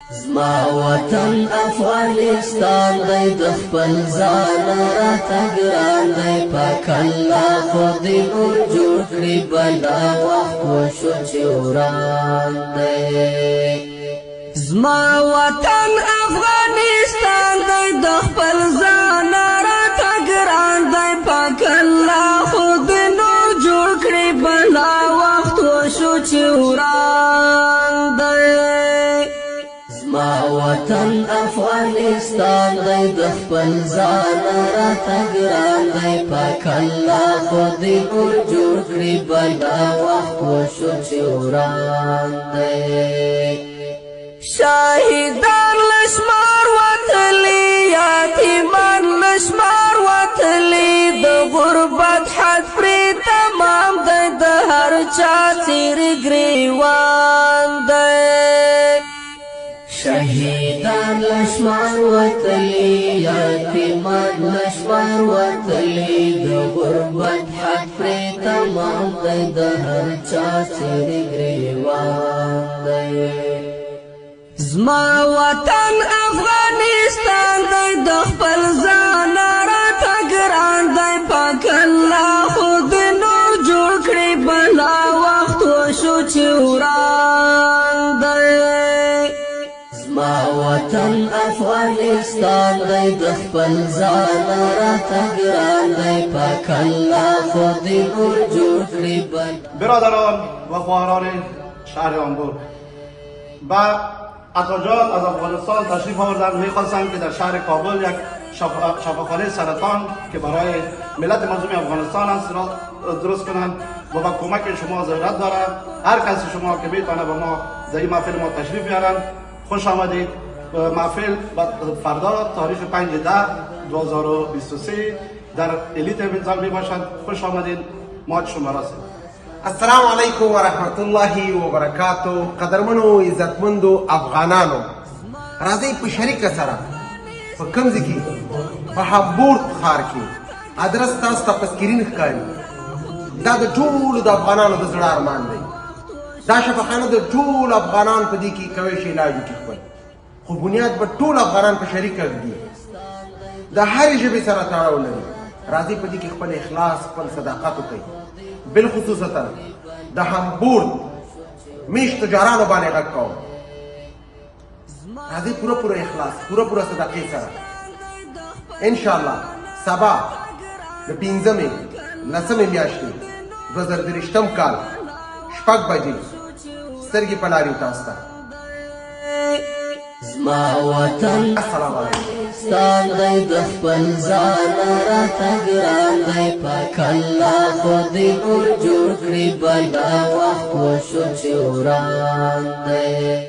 زما وطن افغانستان دی د خپل ځان راته ګران دی پاک الله خو دې نور جوړ کړي بلا وخت وشو چې وران دی زما وطن افغانستان دی د خپل ځان راته ګران دی پاک الله خو دې نور جوړ کړي بلا وخت وشو چې وران دی زما وطن افغانستان دی د خپل ځان راته ګران دی پاک الله خو دې نور جوړ کړي بلا وخت وشو چې وران دی شاهدان لشمار وتلی یتیمان لشمار وتلی د غربت حد پرې تمام دی د هر چا څیر ګریوان دی شهیدان لشمار وتلی یتیمان لشمار وتلی د غربت حد پرې تمام دی د هر چا څیر ګریوان دی زما وطن افغانستان دی د خپل ځان راته ګران دی پاک الله خو دې نور جوړ کړي بلا وخت وشو چې وران دی زما وطن افغانستان دی د خپل ځان راته ګران دی پاک الله خو دې نور جوړ کړي برادران و خواهران شهر امبور با اتاجات از افغانستان تشریف آوردند. میخواستم که در شهر کابل یک شفاخانه سرطان که برای ملت مظلوم افغانستان است را درست کنند و با کمک شما ضرورت دارد. هر کسی شما که میتونه با ما در این محفل ما تشریف بیارن خوش آمدید. محفل فردا تاریخ 5/10/2023 در الیت منزل می باشد. خوش آمدید. ما شما راست. السلام علیکم ورحمت الله وبرکاتو. قدرمنو عزتمندو افغانانو، راځئ په شریکه سره په کوم ځای کې په هامبورګ ښار کې ادرس تاسو ته په سکرین ښکاري. دا د ټولو د افغانانو د زړه ارمان دی. دا شفاخانه د ټولو افغانان په دې کې کوي شي علاج وکړي خپل، خو بنیاد به ټول افغانان په شریکه دي. د هرې ژبې سره تړاو لري. راځئ په دې کې خپل اخلاص خپل صداقت وکړئ. بالخصوصا د هامبورګ میش تجارانو باندې غږ کوم. راځئ پوره اخلاص پوره صداقت سره انشاءالله سبا د 15مې 10مې میاشتې 2023 کال 6 بجې سترګې په لارې تاسو ته. زما وطن السلام علیکم افغانستان دی د خپل ځان راته ګران دی پاک الله خو دې نور جوړ کړي بلا وخت وشو چې وران دی